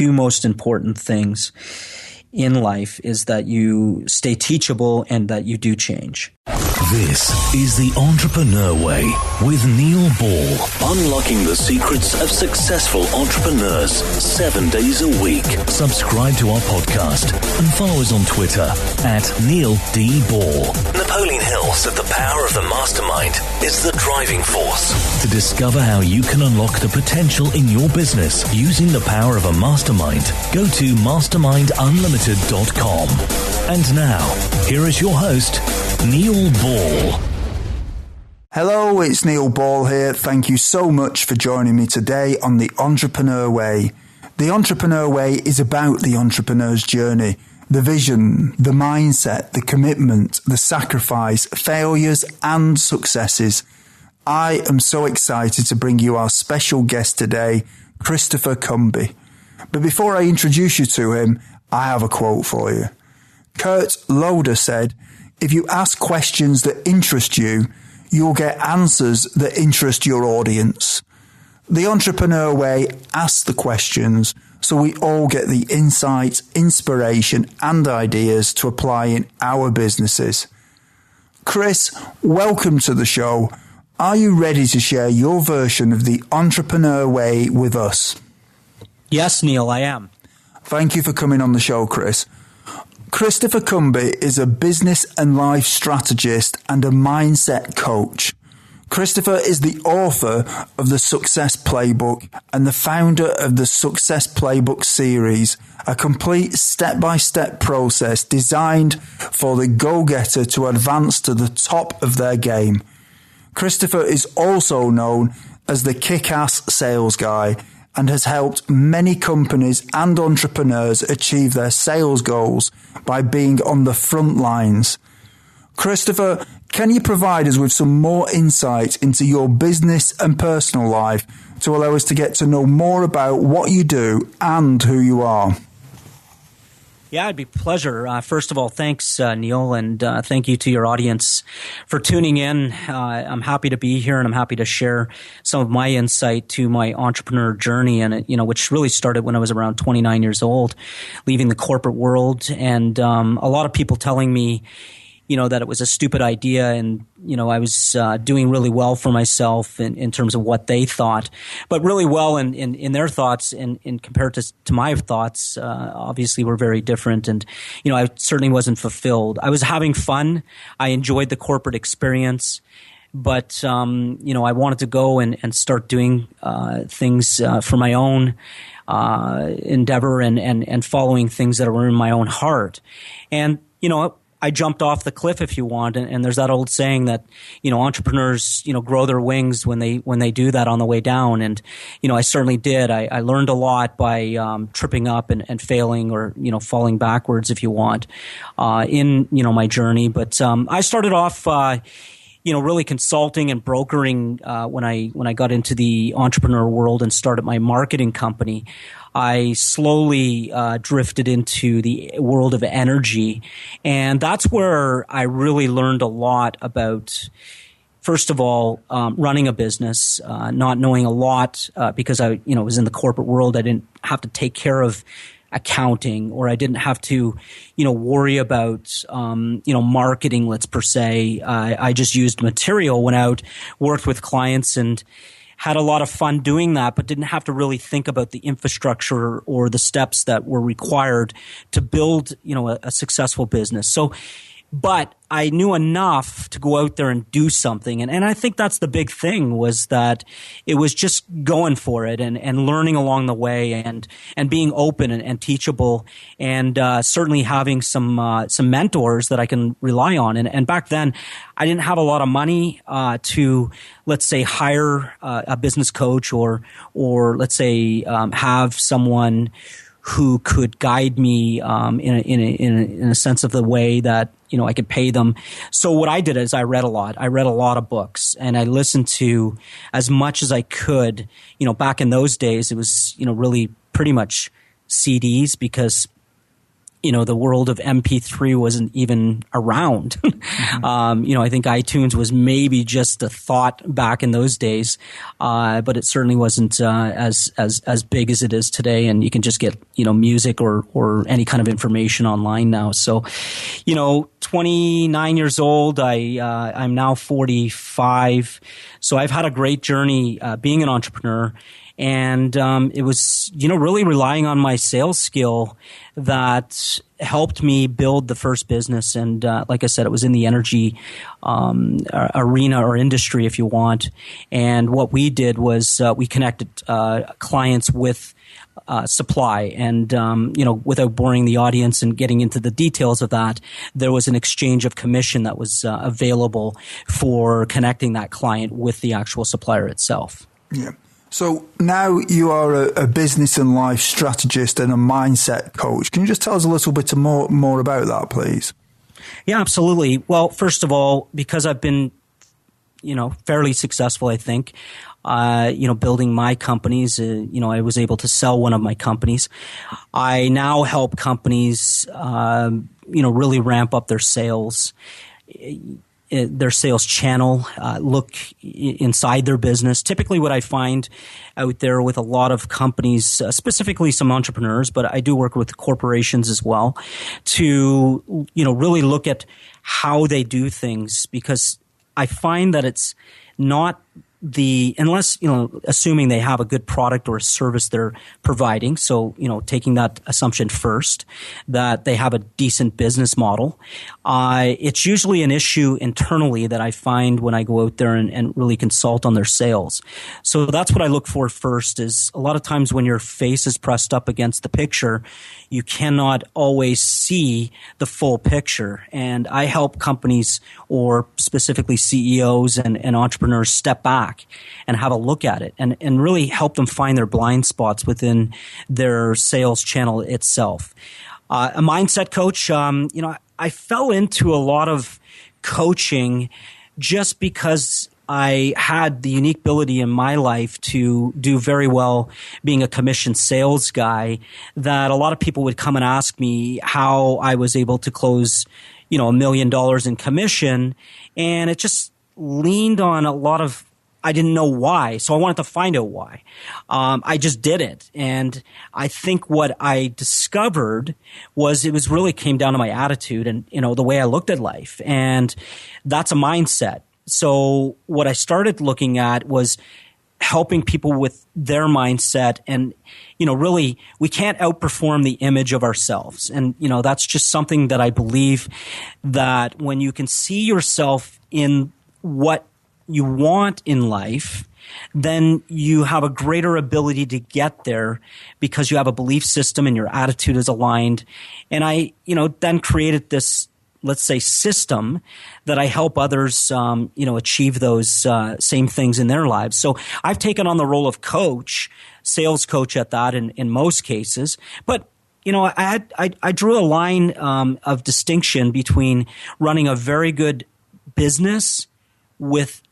two most important things in life is that you stay teachable and that you do change. This is The Entrepreneur Way with Neil Ball. Unlocking the secrets of successful entrepreneurs 7 days a week. Subscribe to our podcast and follow us on Twitter at Neil D. Ball. Napoleon Hill said the power of the mastermind is the driving force. To discover how you can unlock the potential in your business using the power of a mastermind, go to mastermindunlimited.com. And now, here is your host, Neil Ball. Hello, it's Neil Ball here. Thank you so much for joining me today on The Entrepreneur Way. The Entrepreneur Way is about the entrepreneur's journey, the vision, the mindset, the commitment, the sacrifice, failures and successes. I am so excited to bring you our special guest today, Christopher Cumby. But before I introduce you to him, I have a quote for you. Kurt Loder said, "If you ask questions that interest you, you'll get answers that interest your audience." The Entrepreneur Way asks the questions so we all get the insight, inspiration and ideas to apply in our businesses. Chris, welcome to the show. Are you ready to share your version of the Entrepreneur Way with us? Yes, Neil, I am. Thank you for coming on the show, Chris. Christopher Cumby is a business and life strategist and a mindset coach. Christopher is the author of the Success Playbook and the founder of the Success Playbook Series, a complete step-by-step process designed for the go-getter to advance to the top of their game. Christopher is also known as the kick-ass sales guy and has helped many companies and entrepreneurs achieve their sales goals by being on the front lines. Christopher, can you provide us with some more insight into your business and personal life to allow us to get to know more about what you do and who you are? Yeah, it'd be a pleasure. First of all, thanks, Neil, and thank you to your audience for tuning in. I'm happy to be here, and I'm happy to share some of my insight to my entrepreneur journey, and which really started when I was around 29 years old, leaving the corporate world, and a lot of people telling me, that it was a stupid idea, and I was doing really well for myself in terms of what they thought, but really well in their thoughts, and compared to my thoughts, obviously were very different, and I certainly wasn't fulfilled. I was having fun. I enjoyed the corporate experience, but I wanted to go and start doing things for my own endeavor and following things that were in my own heart, and I jumped off the cliff, if you want, and there's that old saying that entrepreneurs grow their wings when they do that on the way down, and I certainly did. I learned a lot by tripping up and failing, or falling backwards, if you want, in my journey. But I started off really consulting and brokering when I got into the entrepreneur world and started my marketing company. I slowly drifted into the world of energy, and that's where I really learned a lot about, first of all, running a business, not knowing a lot because I was in the corporate world. I didn't have to take care of accounting, or I didn't have to, worry about, marketing, let's per se. I just used material, went out, worked with clients, and had a lot of fun doing that, but didn't have to really think about the infrastructure or the steps that were required to build, a successful business. But I knew enough to go out there and do something. And I think that's the big thing, was that it was just going for it and learning along the way and being open and teachable, and certainly having some mentors that I can rely on. And back then, I didn't have a lot of money to, let's say, hire a business coach or let's say have someone who could guide me in a sense of the way that I could pay them. So what I did is I read a lot. I read a lot of books, and I listened to as much as I could. Back in those days, it was really pretty much CDs, because the world of MP3 wasn't even around. I think iTunes was maybe just a thought back in those days, but it certainly wasn't as big as it is today. And you can just get music or any kind of information online now. So, 29 years old. I'm now 45. So I've had a great journey being an entrepreneur. And it was, really relying on my sales skill that helped me build the first business. And like I said, it was in the energy arena or industry, if you want. And what we did was we connected clients with supply. And, without boring the audience and getting into the details of that, there was an exchange of commission that was available for connecting that client with the actual supplier itself. Yeah. So now you are a business and life strategist and a mindset coach. Can you just tell us a little bit more about that, please? Yeah, absolutely. Well, first of all, because I've been, fairly successful, I think, building my companies, I was able to sell one of my companies. I now help companies, really ramp up their sales channel, look inside their business. Typically what I find out there with a lot of companies, specifically some entrepreneurs, but I do work with corporations as well, to, really look at how they do things, because I find that it's not unless, assuming they have a good product or a service they're providing. So, taking that assumption first, that they have a decent business model. It's usually an issue internally that I find when I go out there and really consult on their sales. So that's what I look for first. Is a lot of times when your face is pressed up against the picture, you cannot always see the full picture. And I help companies, or specifically CEOs and entrepreneurs, step back and have a look at it and really help them find their blind spots within their sales channel itself. A mindset coach, I fell into a lot of coaching just because I had the unique ability in my life to do very well being a commission sales guy, that a lot of people would come and ask me how I was able to close, $1 million in commission. And it just leaned on a lot of, I didn't know why, so I wanted to find out why. I just did it. And I think what I discovered was it was really came down to my attitude and, the way I looked at life. And that's a mindset. So what I started looking at was helping people with their mindset. And, really, we can't outperform the image of ourselves. And, that's just something that I believe, that when you can see yourself in what you want in life, then you have a greater ability to get there because you have a belief system and your attitude is aligned. And I, then created this, let's say, system that I help others, achieve those same things in their lives. So I've taken on the role of coach, sales coach at that in most cases. But I drew a line of distinction between running a very good business with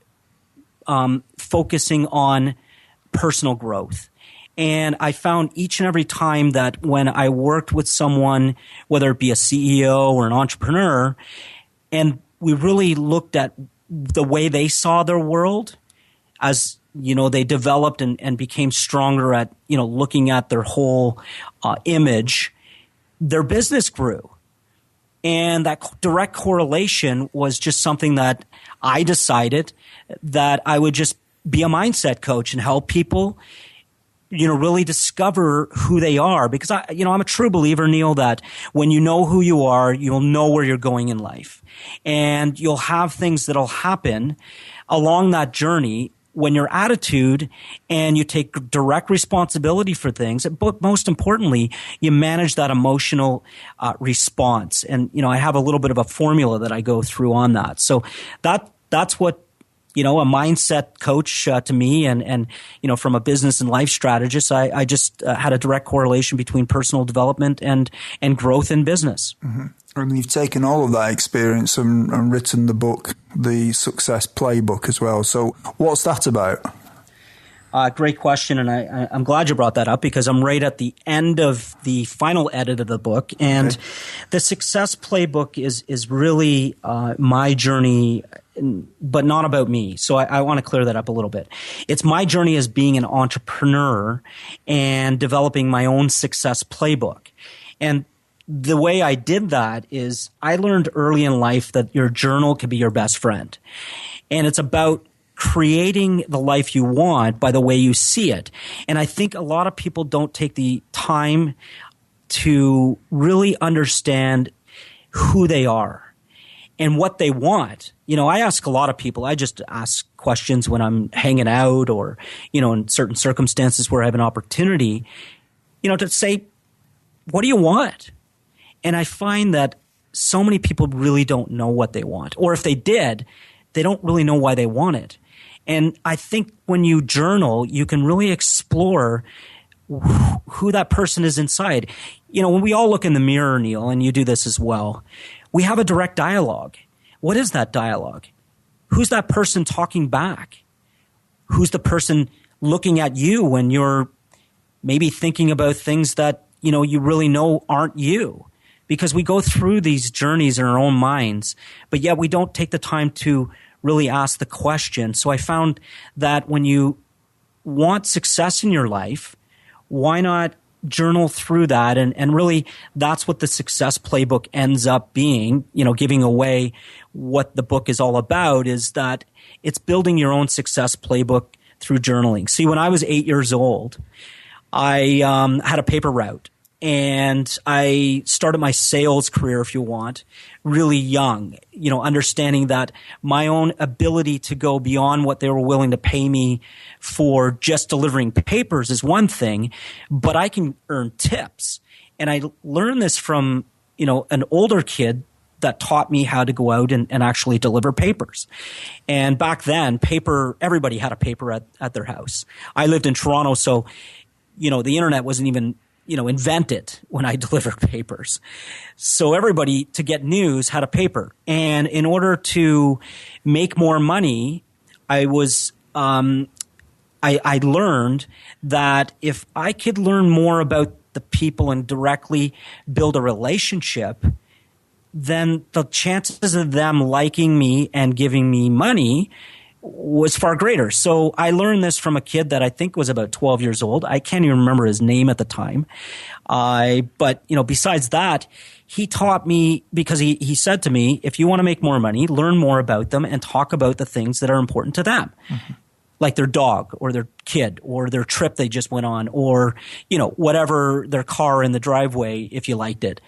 focusing on personal growth. And I found each and every time that when I worked with someone, whether it be a CEO or an entrepreneur, and we really looked at the way they saw their world as, they developed and became stronger at, looking at their whole image, their business grew. And that direct correlation was just something that I decided that I would just be a mindset coach and help people, really discover who they are. Because I'm a true believer, Neil, that when you know who you are, you'll know where you're going in life. And you'll have things that'll happen along that journey when your attitude and you take direct responsibility for things, but most importantly, you manage that emotional response. And, I have a little bit of a formula that I go through on that. So that's what, a mindset coach to me and, from a business and life strategist, I just had a direct correlation between personal development and growth in business. Mm-hmm. And you've taken all of that experience and written the book, the Success Playbook as well. So what's that about? Great question, and I'm glad you brought that up because I'm right at the end of the final edit of the book, and the Success Playbook is really my journey, but not about me. So I want to clear that up a little bit. It's my journey as being an entrepreneur and developing my own success playbook. And the way I did that is I learned early in life that your journal could be your best friend. And it's about creating the life you want by the way you see it. And I think a lot of people don't take the time to really understand who they are and what they want. I ask a lot of people, I just ask questions when I'm hanging out or, in certain circumstances where I have an opportunity, to say, what do you want? And I find that so many people really don't know what they want. Or if they did, they don't really know why they want it. And I think when you journal, you can really explore who that person is inside. When we all look in the mirror, Neil, and you do this as well, we have a direct dialogue. What is that dialogue? Who's that person talking back? Who's the person looking at you when you're maybe thinking about things that, you really know aren't you? Because we go through these journeys in our own minds, but yet we don't take the time to really ask the question. So I found that when you want success in your life, why not journal through that? And really, that's what the Success Playbook ends up being, giving away what the book is all about, is that it's building your own success playbook through journaling. See, when I was 8 years old, I had a paper route. And I started my sales career, if you want, really young, understanding that my own ability to go beyond what they were willing to pay me for just delivering papers is one thing, but I can earn tips. And I learned this from, an older kid that taught me how to go out and actually deliver papers. And back then, everybody had a paper at their house. I lived in Toronto, so, the internet wasn't even invented when I delivered papers. So everybody, to get news, had a paper. And in order to make more money, I learned that if I could learn more about the people and directly build a relationship, then the chances of them liking me and giving me money was far greater. So I learned this from a kid that I think was about 12 years old. I can't even remember his name at the time. But besides that, he taught me, because he said to me, if you want to make more money, learn more about them and talk about the things that are important to them. Mm-hmm. Like their dog or their kid or their trip they just went on, or, whatever, their car in the driveway, if you liked it.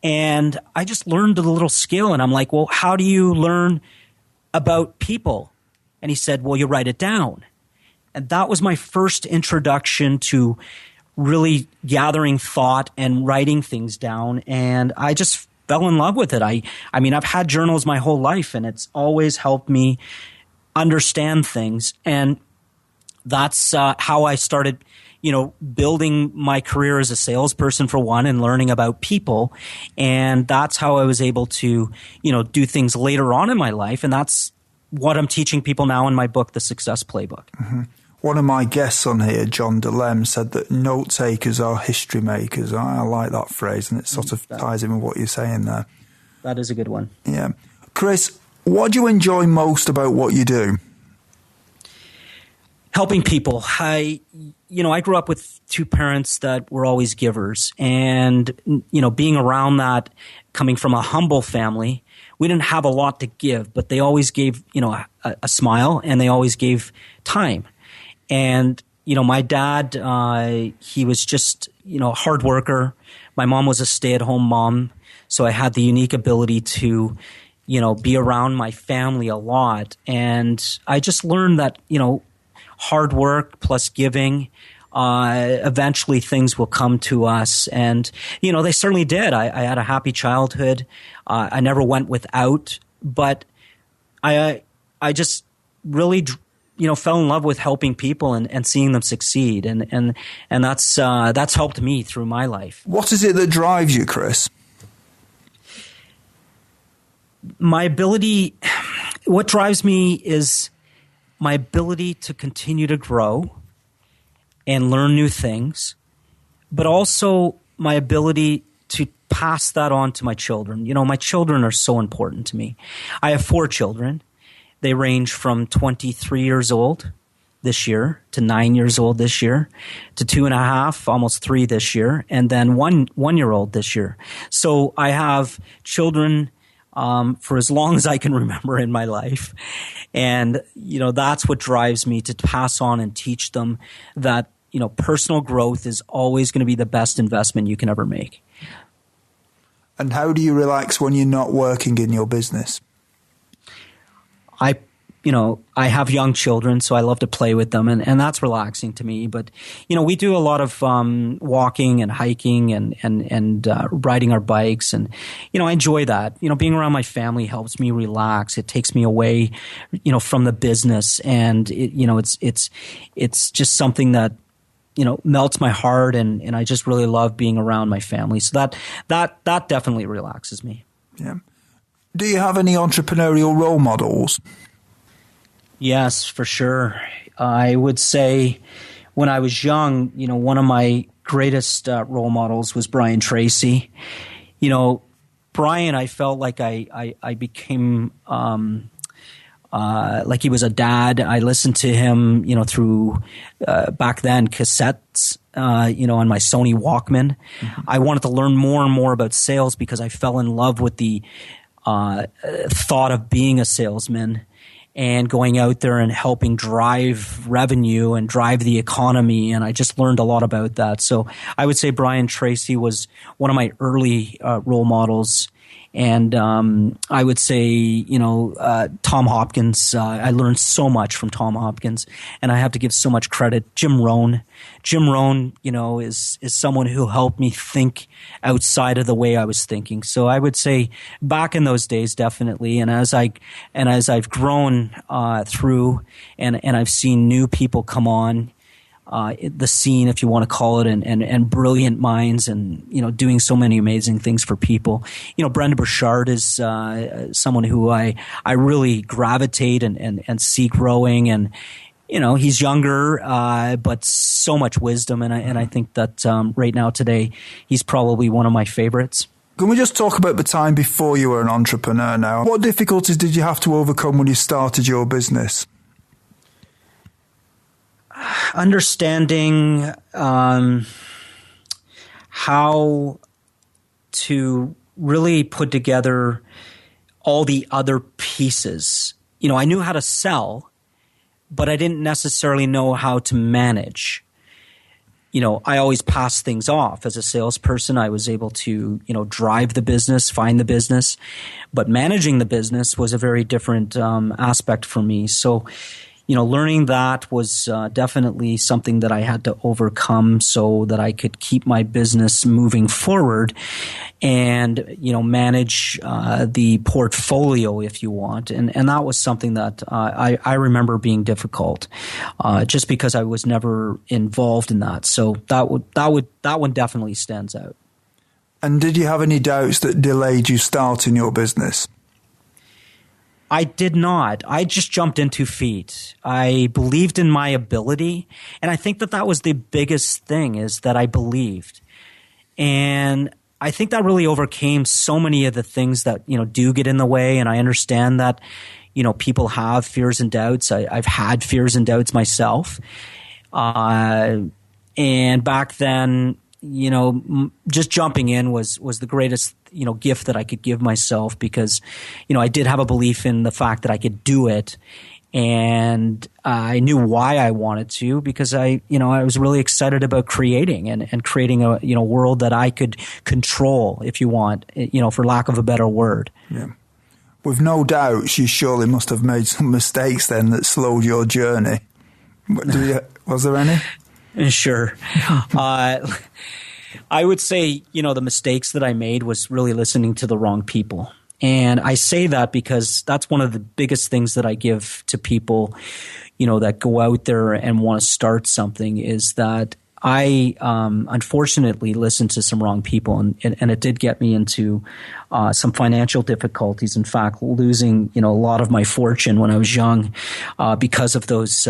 And I just learned a little skill, and I'm like, well, how do you learn about people? And he said, well, you write it down. And that was my first introduction to really gathering thought and writing things down. And I just fell in love with it. I mean, I've had journals my whole life, and it's always helped me understand things. And that's how I started, building my career as a salesperson, for one, and learning about people. And that's how I was able to, do things later on in my life. And that's what I'm teaching people now in my book, The Success Playbook. Mm-hmm. One of my guests on here, John DeLem, said that note takers are history makers. I like that phrase, and it sort of ties in with what you're saying there. That is a good one. Yeah. Chris, what do you enjoy most about what you do? Helping people. I grew up with two parents that were always givers, and, being around that, coming from a humble family, we didn't have a lot to give, but they always gave, a smile, and they always gave time. And, my dad, he was just, a hard worker. My mom was a stay-at-home mom, so I had the unique ability to, be around my family a lot. And I just learned that, hard work plus giving, eventually things will come to us. And, they certainly did. I had a happy childhood. I never went without, but I just really, fell in love with helping people and seeing them succeed. And that's helped me through my life. What is it that drives you, Chris? What drives me is my ability to continue to grow and learn new things, but also my ability to pass that on to my children. My children are so important to me. I have 4 children. They range from 23 years old this year to 9 years old this year to 2.5, almost 3 this year, and then 1-year-old this year. So I have children for as long as I can remember in my life. And, that's what drives me to pass on and teach them that, personal growth is always going to be the best investment you can ever make. And how do you relax when you're not working in your business? I have young children, so I love to play with them, and that's relaxing to me. But, we do a lot of walking and hiking and riding our bikes, and, I enjoy that. Being around my family helps me relax. It takes me away, from the business, and it's just something that, melts my heart, and I just really love being around my family. So that definitely relaxes me. Yeah. Do you have any entrepreneurial role models? Yes, for sure. I would say when I was young, one of my greatest role models was Brian Tracy. Brian, I felt like I became like he was a dad. I listened to him, through back then cassettes, on my Sony Walkman. Mm-hmm. I wanted to learn more and more about sales because I fell in love with the thought of being a salesman and going out there and helping drive revenue and drive the economy. And I just learned a lot about that. So I would say Brian Tracy was one of my early role models. And I would say, Tom Hopkins. I learned so much from Tom Hopkins, and I have to give so much credit. Jim Rohn, is someone who helped me think outside of the way I was thinking. So I would say back in those days, definitely. And as I've grown through, and I've seen new people come on. The scene, if you want to call it, and brilliant minds, and doing so many amazing things for people. Brenda Burchard is someone who I really gravitate and see growing, and he's younger, but so much wisdom, and I think that right now today he's probably one of my favorites. Can we just talk about the time before you were an entrepreneur now? What difficulties did you have to overcome when you started your business? Understanding how to really put together all the other pieces. I knew how to sell, but I didn't necessarily know how to manage. I always passed things off. As a salesperson, I was able to, drive the business, find the business, but managing the business was a very different aspect for me. So, learning that was definitely something that I had to overcome so that I could keep my business moving forward and, manage the portfolio, if you want. And that was something that I remember being difficult just because I was never involved in that. So that one definitely stands out. And did you have any doubts that delayed you starting your business? I did not. I just jumped in 2 feet. I believed in my ability. And I think that was the biggest thing, is that I believed. And I think that really overcame so many of the things that, do get in the way. And I understand that, people have fears and doubts. I've had fears and doubts myself. And back then, just jumping in was the greatest, gift that I could give myself, because, I did have a belief in the fact that I could do it. And I knew why I wanted to, because I was really excited about creating and creating a, world that I could control, if you want, for lack of a better word. Yeah. With no doubt, you surely must have made some mistakes then that slowed your journey. Was there any? Sure. I would say, the mistakes that I made was really listening to the wrong people. And I say that because that's one of the biggest things that I give to people, that go out there and want to start something, is that I unfortunately listened to some wrong people, and it did get me into some financial difficulties. In fact, losing, a lot of my fortune when I was young because of those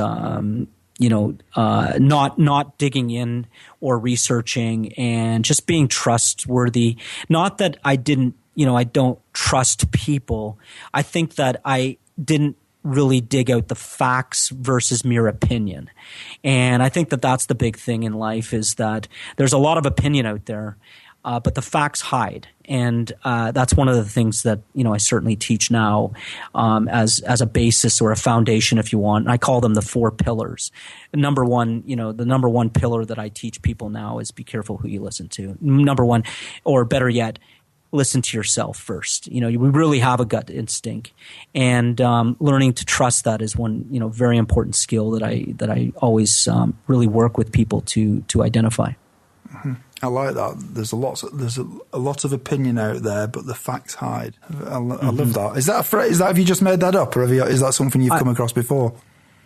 not digging in or researching and just being trustworthy. Not that I don't trust people. I think that I didn't really dig out the facts versus mere opinion. And I think that that's the big thing in life, is that there's a lot of opinion out there, but the facts hide. And that's one of the things that, I certainly teach now as a basis or a foundation, if you want. And I call them the 4 pillars. Number one, the number one pillar that I teach people now is be careful who you listen to. Number one, or better yet, listen to yourself first. We really have a gut instinct, and learning to trust that is one, very important skill that I always really work with people to identify. Mm-hmm. I like that. There's a lot of opinion out there, but the facts hide. I love that. Is that a phrase? Have you just made that up, or is that something you've come across before?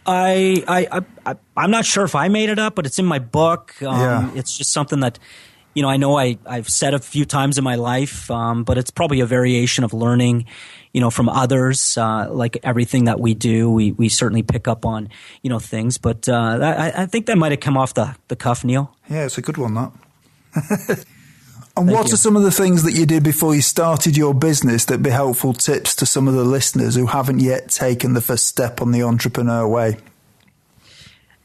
I'm not sure if I made it up, but it's in my book. It's just something that, I know I've said a few times in my life, but it's probably a variation of learning, from others. Like everything that we do, we certainly pick up on, things. But I think that might have come off the cuff, Neil. Yeah, it's a good one, that. And what are some of the things that you did before you started your business that'd be helpful tips to some of the listeners who haven't yet taken the first step on the entrepreneur way?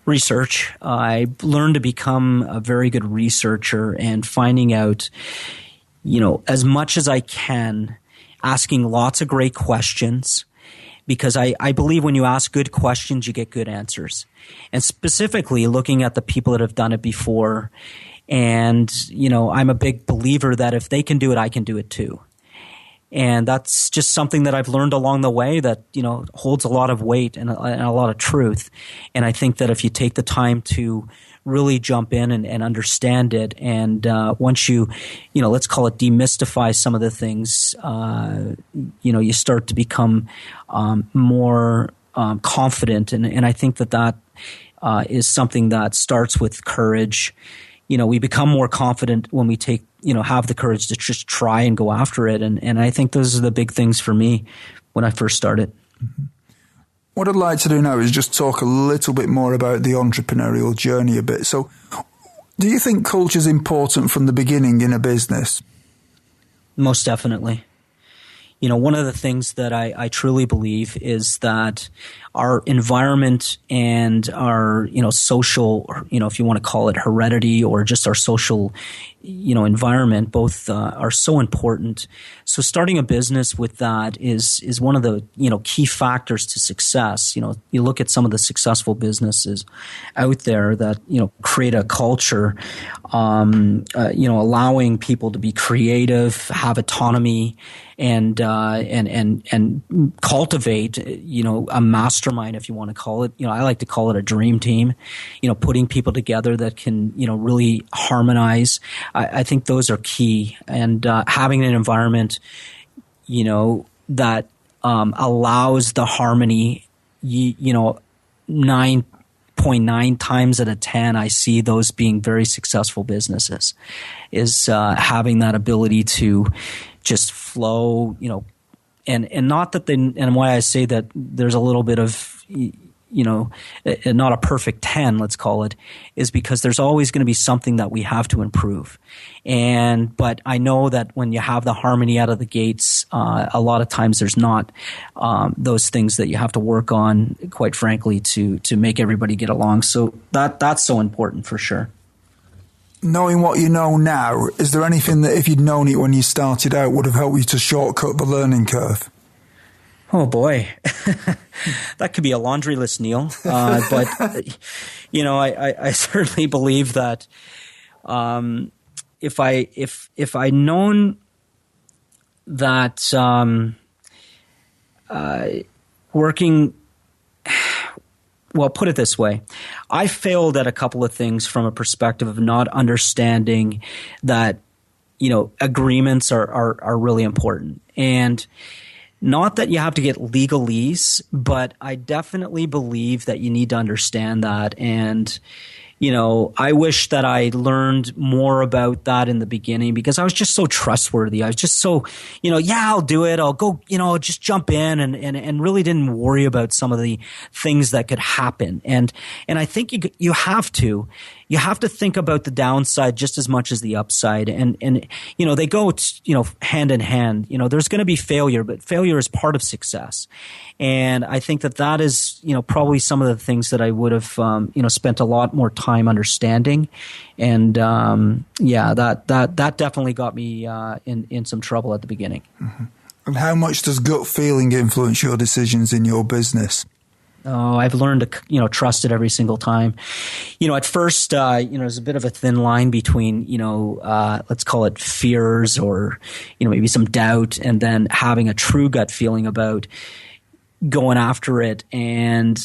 Research. I learned to become a very good researcher and finding out, as much as I can, asking lots of great questions, because I believe when you ask good questions, you get good answers. And specifically looking at the people that have done it before. And, I'm a big believer that if they can do it, I can do it too. And that's just something that I've learned along the way that, holds a lot of weight and a lot of truth. And I think that if you take the time to really jump in and understand it, and once you, let's call it demystify some of the things, you start to become more confident. And I think that is something that starts with courage. We become more confident when we have the courage to just try and go after it. And I think those are the big things for me when I first started. Mm-hmm. What I'd like to do now is just talk a little bit more about the entrepreneurial journey a bit. So do you think culture is important from the beginning in a business? Most definitely. One of the things that I truly believe is that our environment and our, social, if you want to call it heredity or just our social, environment, both are so important. So starting a business with that is one of the, key factors to success. You look at some of the successful businesses out there that, create a culture, allowing people to be creative, have autonomy, and cultivate, a mastermind, if you want to call it. I like to call it a dream team, putting people together that can, really harmonize. I think those are key. And having an environment, that allows the harmony, 9.9 times out of 10, I see those being very successful businesses, is having that ability to just flow, and not that and why I say that there's a little bit of, not a perfect 10, let's call it, is because there's always going to be something that we have to improve. But I know that when you have the harmony out of the gates, a lot of times there's not those things that you have to work on, quite frankly, to make everybody get along. So that's so important for sure. Knowing what you know now, is there anything that if you'd known it when you started out would have helped you to shortcut the learning curve? Oh boy, that could be a laundry list, Neil. But I certainly believe that if I known that working. Well, put it this way. I failed at a couple of things from a perspective of not understanding that, agreements are really important. And not that you have to get legalese, but I definitely believe that you need to understand that. And, I wish that I learned more about that in the beginning, because I was just so trustworthy. I was just so, I'll do it. I'll go, just jump in and really didn't worry about some of the things that could happen. And I think you have to think about the downside just as much as the upside. And they go, hand in hand. There's going to be failure, but failure is part of success. And I think that is, probably some of the things that I would have, spent a lot more time understanding. And, that definitely got me, in some trouble at the beginning. Mm-hmm. And how much does gut feeling influence your decisions in your business? Oh, I've learned to, trust it every single time. At first, there's a bit of a thin line between, let's call it fears or, maybe some doubt, and then having a true gut feeling about going after it. And,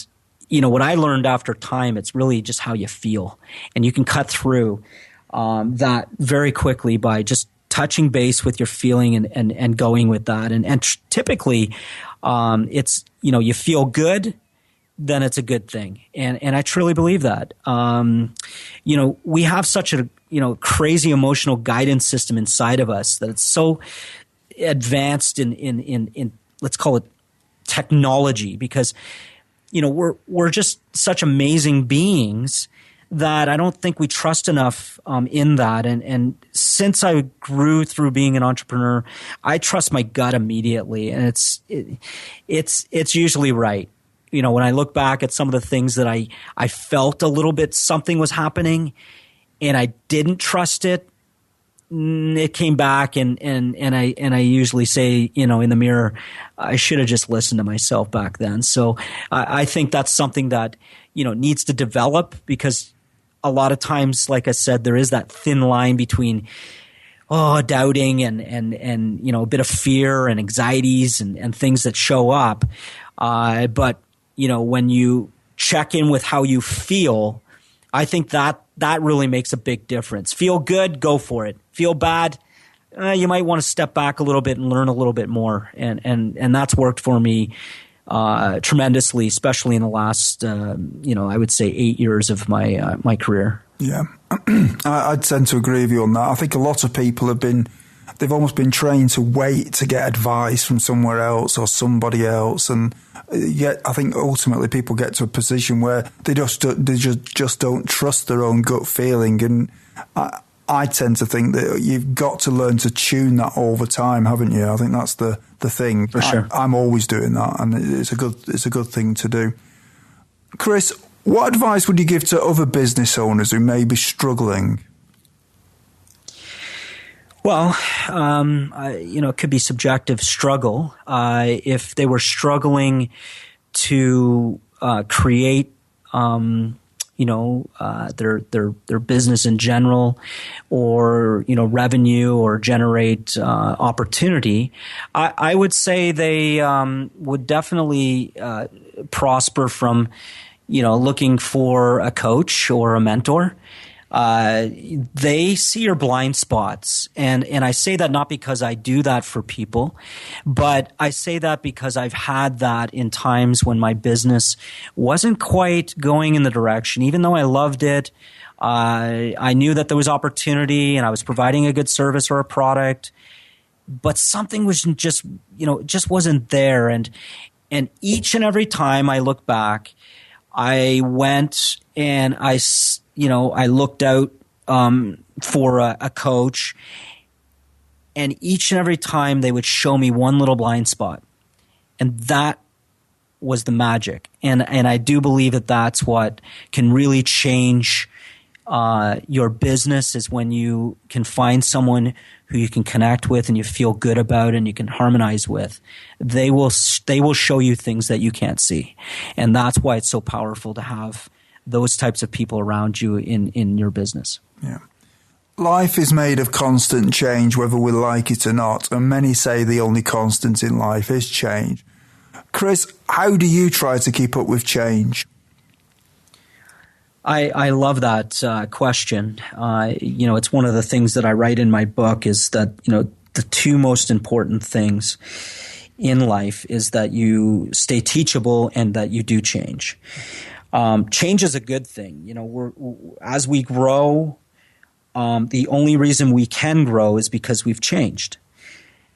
what I learned after time, it's really just how you feel. And you can cut through that very quickly by just touching base with your feeling and going with that. And typically, it's, you feel good, then it's a good thing. And I truly believe that. We have such a, crazy emotional guidance system inside of us that it's so advanced in let's call it technology, because, we're just such amazing beings that I don't think we trust enough in that. And since I grew through being an entrepreneur, I trust my gut immediately, and it's usually right. When I look back at some of the things that I felt a little bit something was happening and I didn't trust it, it came back and I usually say, in the mirror, I should have just listened to myself back then. So I think that's something that, needs to develop, because a lot of times, like I said, there is that thin line between doubting and a bit of fear and anxieties and things that show up. But when you check in with how you feel, I think that really makes a big difference. Feel good, go for it. Feel bad, you might want to step back a little bit and learn a little bit more. And that's worked for me tremendously, especially in the last, I would say 8 years of my career. Yeah, I tend to agree with you on that. I think a lot of people they've almost been trained to wait to get advice from somewhere else or somebody else, and yet I think ultimately people get to a position where they just don't trust their own gut feeling. And I tend to think that you've got to learn to tune that all the time, haven't you? I think that's the thing. For sure. I'm always doing that, and it's a good thing to do. Chris, what advice would you give to other business owners who may be struggling? Well, it could be subjective struggle. If they were struggling to create, their business in general, or revenue, or generate opportunity, I would say they would definitely prosper from looking for a coach or a mentor. They see your blind spots. And I say that not because I do that for people, but I say that because I've had that in times when my business wasn't quite going in the direction. Even though I loved it, I knew that there was opportunity and I was providing a good service or a product, but something was just wasn't there. And each and every time I look back, I went and I looked out for a coach, and each and every time they would show me one little blind spot, and that was the magic. And I do believe that that's what can really change your business, is when you can find someone who you can connect with and you feel good about and you can harmonize with. They will show you things that you can't see, and that's why it's so powerful to have those types of people around you in your business. Yeah. Life is made of constant change, whether we like it or not, and many say the only constant in life is change. Chris, how do you try to keep up with change? I love that question. It's one of the things that I write in my book, is that, the two most important things in life is that you stay teachable and that you do change. change is a good thing. As we grow, the only reason we can grow is because we've changed.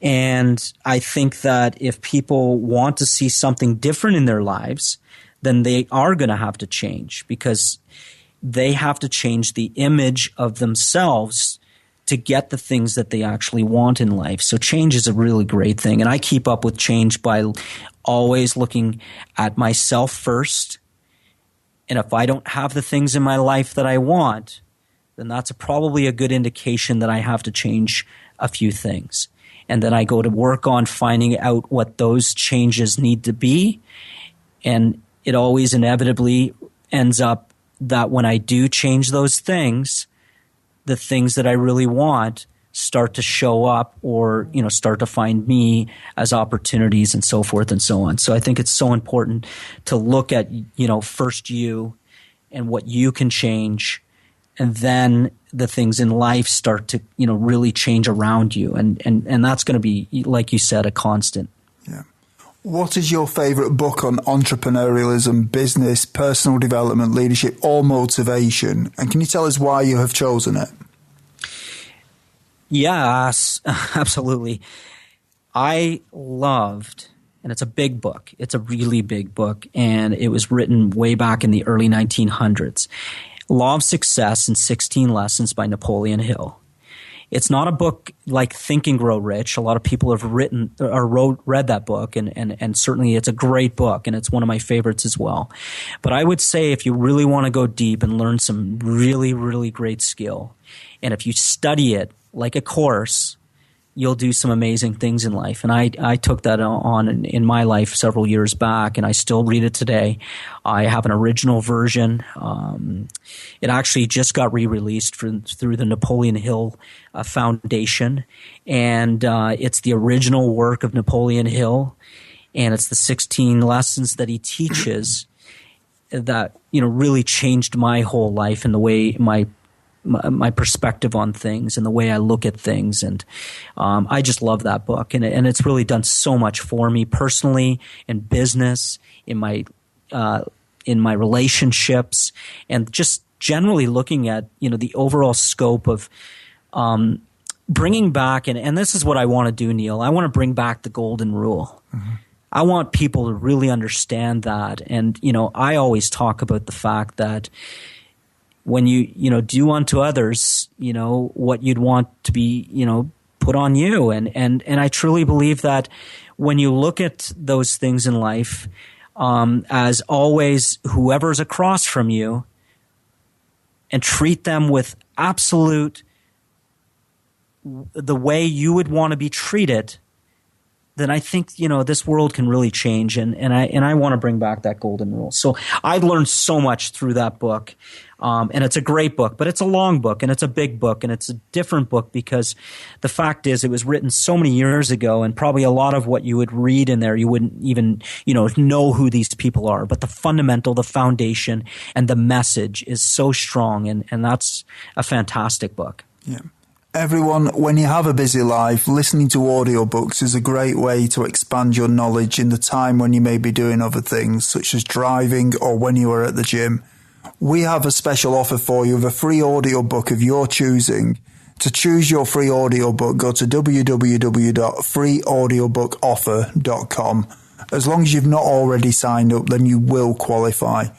And I think that if people want to see something different in their lives, then they are going to have to change, because they have to change the image of themselves to get the things that they actually want in life. So change is a really great thing. And I keep up with change by always looking at myself first. And if I don't have the things in my life that I want, then that's probably a good indication that I have to change a few things. And then I go to work on finding out what those changes need to be. And it always inevitably ends up that when I do change those things, the things that I really want start to show up, or, start to find me as opportunities, and so forth and so on. So I think it's so important to look at, first you and what you can change, and then the things in life start to, really change around you. And that's going to be, like you said, a constant. Yeah. What is your favorite book on entrepreneurialism, business, personal development, leadership, or motivation? And can you tell us why you have chosen it? Yes, absolutely. I loved, and it's a big book. It's a really big book, and it was written way back in the early 1900s. Law of Success in 16 Lessons by Napoleon Hill. It's not a book like Think and Grow Rich. A lot of people have read that book, and certainly it's a great book, and it's one of my favorites as well. But I would say if you really want to go deep and learn some really, really great skill, and if you study it like a course, you'll do some amazing things in life. And I took that on in my life several years back, and I still read it today. I have an original version. It actually just got re-released through the Napoleon Hill Foundation. And it's the original work of Napoleon Hill. And it's the 16 lessons that he teaches that, really changed my whole life and the way my perspective on things and the way I look at things. And I just love that book. And it's really done so much for me personally, in business, in my relationships, and just generally looking at, the overall scope of bringing back, and this is what I want to do, Neil. I want to bring back the golden rule. Mm-hmm. I want people to really understand that. And, I always talk about the fact that when you do unto others, what you'd want to be, put on you. And I truly believe that when you look at those things in life, as always, whoever's across from you, and treat them with absolute, the way you would want to be treated, then I think, this world can really change. And I want to bring back that golden rule. So I learned so much through that book. And it's a great book, but it's a long book, and it's a big book, and it's a different book because the fact is it was written so many years ago, and probably a lot of what you would read in there, you wouldn't even, know who these people are. But the fundamental, the foundation, and the message is so strong, and that's a fantastic book. Yeah. Everyone, when you have a busy life, listening to audiobooks is a great way to expand your knowledge in the time when you may be doing other things, such as driving or when you are at the gym. We have a special offer for you of a free audiobook of your choosing. To choose your free audiobook, go to www.freeaudiobookoffer.com. As long as you've not already signed up, then you will qualify.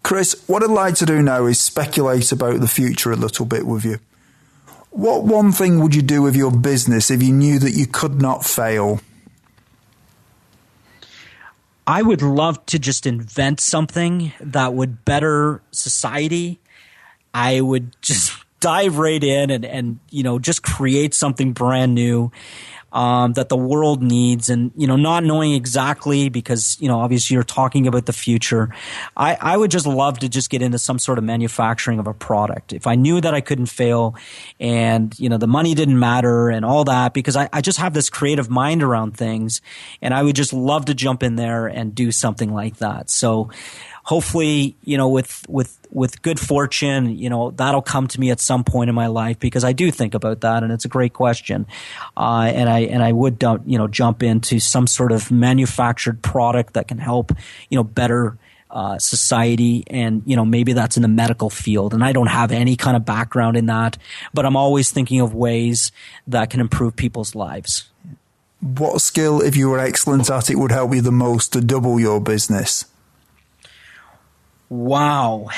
Chris, what I'd like to do now is speculate about the future a little bit with you. What one thing would you do with your business if you knew that you could not fail? I would love to just invent something that would better society. I would just dive right in and just create something brand new that the world needs, and not knowing exactly, because obviously you're talking about the future. I would just love to just get into some sort of manufacturing of a product if I knew that I couldn't fail, and the money didn't matter and all that, because I just have this creative mind around things, and I would just love to jump in there and do something like that. So hopefully, with good fortune, that'll come to me at some point in my life, because I do think about that, and it's a great question. And I would, jump into some sort of manufactured product that can help, better society, and maybe that's in the medical field, and I don't have any kind of background in that, but I'm always thinking of ways that can improve people's lives. What skill, if you were excellent at it, would help you the most to double your business? Wow.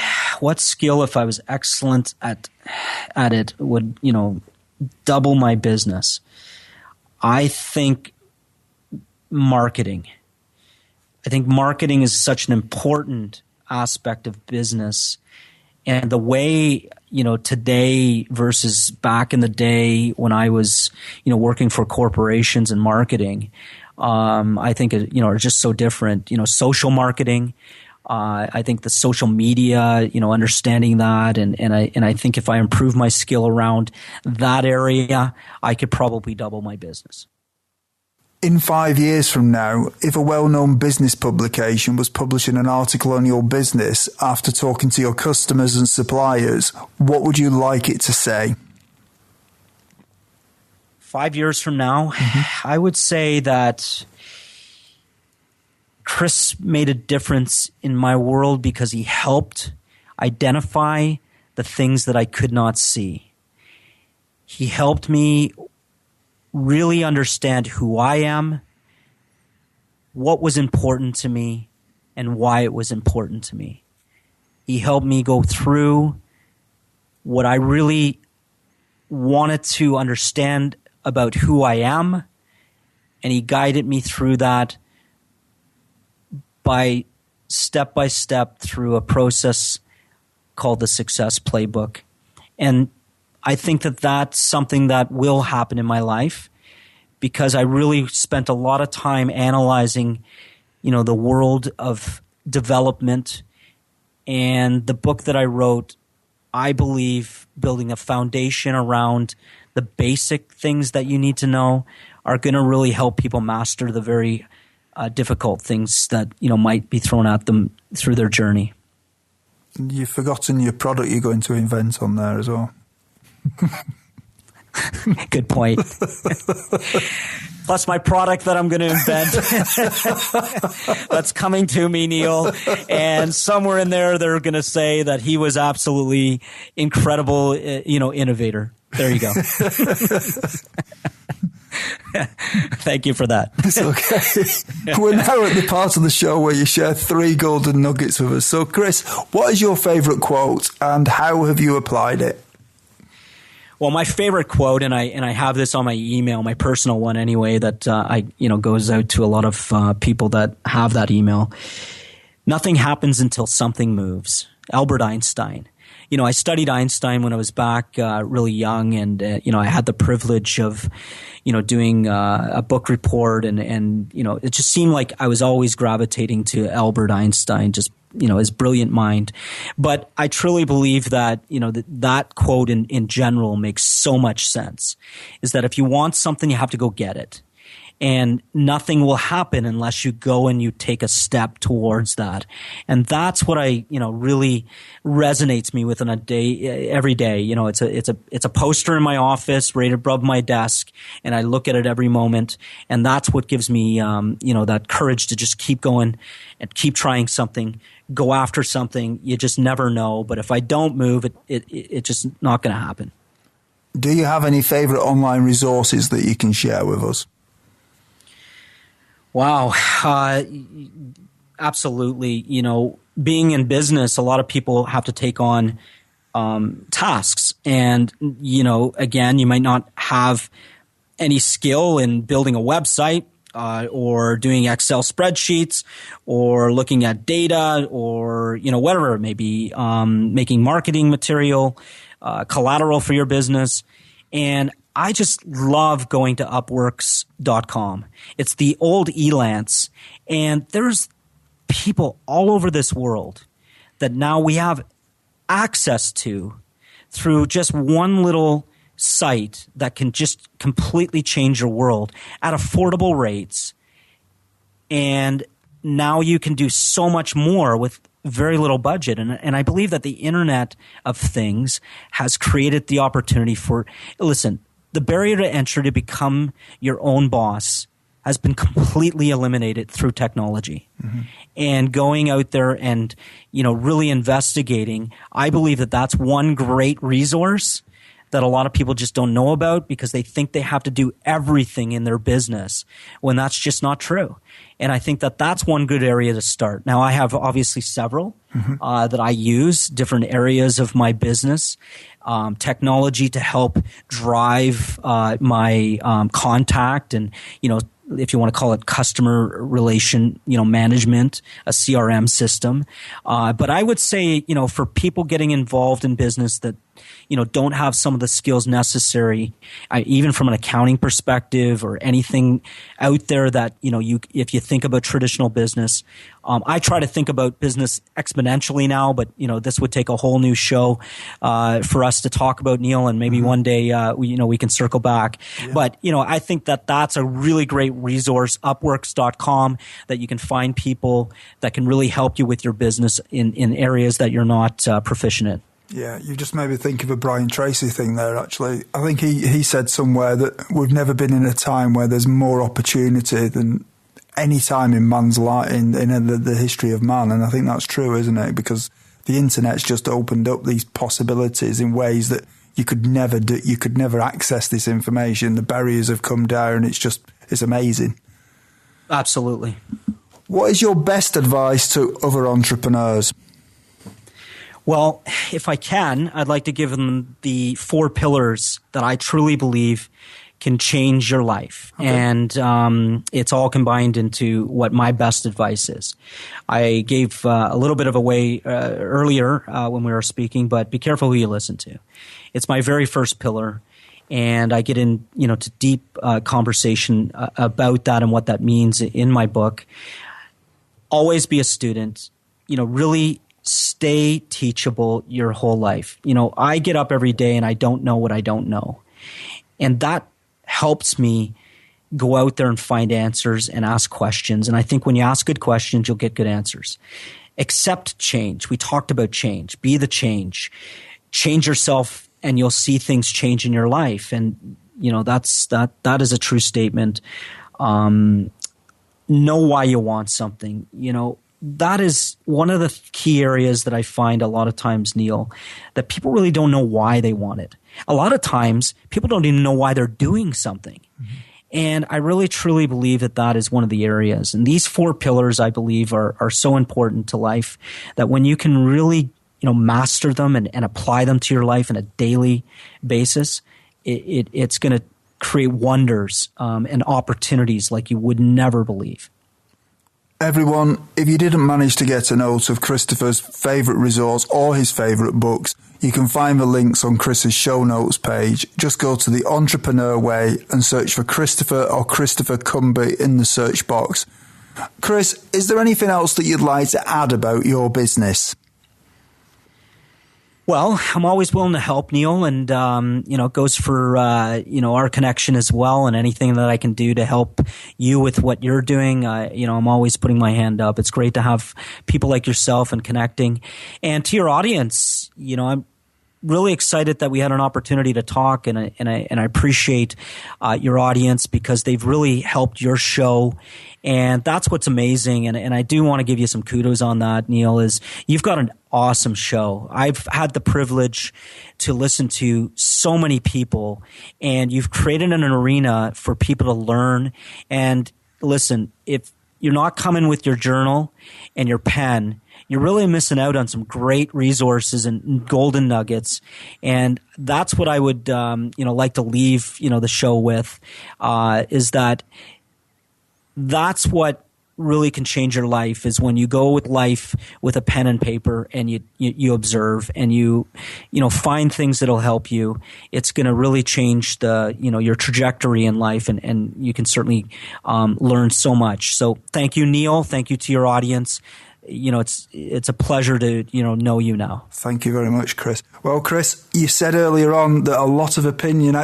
What skill, if I was excellent at it, would, double my business? I think marketing. I think marketing is such an important aspect of business. And the way, today versus back in the day when I was, working for corporations and marketing, I think, are just so different. Social marketing, I think the social media, understanding that. And I think if I improve my skill around that area, I could probably double my business. In 5 years from now, if a well-known business publication was publishing an article on your business after talking to your customers and suppliers, what would you like it to say? 5 years from now, I would say that Chris made a difference in my world because he helped identify the things that I could not see. He helped me really understand who I am, what was important to me, and why it was important to me. He helped me go through what I really wanted to understand about who I am, and he guided me through that by step through a process called the Success Playbook. And I think that that's something that will happen in my life because I really spent a lot of time analyzing, the world of development. And the book that I wrote, I believe building a foundation around the basic things that you need to know are going to really help people master the very difficult things that, might be thrown at them through their journey. You've forgotten your product you're going to invent on there as well. Good point. Plus my product that I'm going to invent that's coming to me, Neil. And somewhere in there, they're going to say that he was absolutely incredible, innovator. There you go. Thank you for that. It's okay. We're now at the part of the show where you share 3 golden nuggets with us. So, Chris, what is your favorite quote and how have you applied it? Well, my favorite quote, and I have this on my email, my personal one anyway, that goes out to a lot of people that have that email. Nothing happens until something moves. Albert Einstein. I studied Einstein when I was back really young, and I had the privilege of doing a book report, and it just seemed like I was always gravitating to Albert Einstein, just his brilliant mind. But I truly believe that that quote in general makes so much sense. Is that if you want something, you have to go get it. And nothing will happen unless you go and you take a step towards that. And that's what I, really resonates me with every day. It's a poster in my office right above my desk, and I look at it every moment. And that's what gives me, that courage to just keep going and keep trying something, go after something. You just never know. But if I don't move, it's just not going to happen. Do you have any favorite online resources that you can share with us? Wow. Absolutely. Being in business, a lot of people have to take on tasks. And, again, you might not have any skill in building a website or doing Excel spreadsheets or looking at data or, whatever it may be, making marketing material, collateral for your business. And I just love going to Upworks.com. It's the old Elance, and there's people all over this world that now we have access to through just one little site that can just completely change your world at affordable rates. And now you can do so much more with very little budget. And I believe that the Internet of Things has created the opportunity for, listen, the barrier to entry to become your own boss has been completely eliminated through technology. And going out there and, really investigating, I believe that that's one great resource that a lot of people just don't know about because they think they have to do everything in their business when that's just not true. And I think that that's one good area to start. Now, I have obviously several that I use, different areas of my business, technology to help drive my contact and, if you want to call it customer relation, management, a CRM system. But I would say, for people getting involved in business that, don't have some of the skills necessary, even from an accounting perspective or anything out there that, if you think about traditional business, I try to think about business exponentially now, but, this would take a whole new show, for us to talk about, Neil, and maybe one day, we can circle back. Yeah. But, I think that that's a really great resource, upworks.com, that you can find people that can really help you with your business in areas that you're not proficient in. Yeah, you just made me think of a Brian Tracy thing there, actually. I think he said somewhere that we've never been in a time where there's more opportunity than any time in man's life, in the history of man. And I think that's true, isn't it? Because the internet's just opened up these possibilities in ways that you could never do. You could never access this information. The barriers have come down. It's amazing. Absolutely. What is your best advice to other entrepreneurs? Well, if I can, I'd like to give them the 4 pillars that I truly believe can change your life. Okay. And it's all combined into what my best advice is. I gave a little bit of away earlier when we were speaking, but be careful who you listen to. It's my very first pillar, and I get in, to deep conversation about that and what that means in my book. Always be a student, really stay teachable your whole life. I get up every day and I don't know what I don't know. And that helps me go out there and find answers and ask questions. And I think when you ask good questions, you'll get good answers. Accept change. We talked about change. Be the change. Change yourself and you'll see things change in your life. And, that is a true statement. Know why you want something, That is one of the key areas that I find a lot of times, Neil, that people really don't know why they want it. A lot of times, people don't even know why they're doing something. Mm-hmm. And I really, truly believe that that is one of the areas. And these 4 pillars, I believe, are so important to life that when you can really, master them and apply them to your life on a daily basis, it's going to create wonders and opportunities like you would never believe. Everyone, if you didn't manage to get a note of Christopher's favourite resource or his favourite books, you can find the links on Chris's show notes page. Just go to The Entrepreneur Way and search for Christopher or Christopher Cumby in the search box. Chris, is there anything else that you'd like to add about your business? Well, I'm always willing to help, Neil, and, it goes for, our connection as well, and anything that I can do to help you with what you're doing. I'm always putting my hand up. It's great to have people like yourself and connecting. And to your audience, I'm really excited that we had an opportunity to talk, and I appreciate your audience because they've really helped your show. And that's what's amazing. And I do want to give you some kudos on that, Neil, is you've got an awesome show. I've had the privilege to listen to so many people, and you've created an arena for people to learn. And listen, if you're not coming with your journal and your pen, you're really missing out on some great resources and golden nuggets. And that's what I would, like to leave, the show with, is that's what really can change your life, is when you go with life with a pen and paper and you observe and you find things that'll help you. It's going to really change your trajectory in life, and you can certainly learn so much. So thank you, Neil. Thank you to your audience. It's a pleasure to know you now. Thank you very much, Chris. Well, Chris, you said earlier on that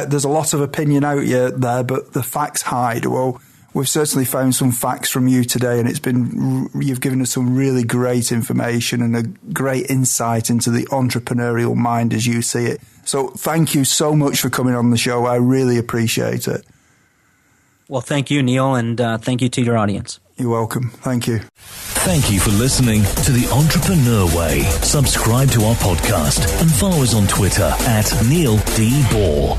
there's a lot of opinion out there, but the facts hide. Well, we've certainly found some facts from you today, and you've given us some really great information and a great insight into the entrepreneurial mind as you see it. So thank you so much for coming on the show. I really appreciate it. Well, thank you, Neil, and thank you to your audience. You're welcome. Thank you. Thank you for listening to The Entrepreneur Way. Subscribe to our podcast and follow us on Twitter @Neil D. Ball.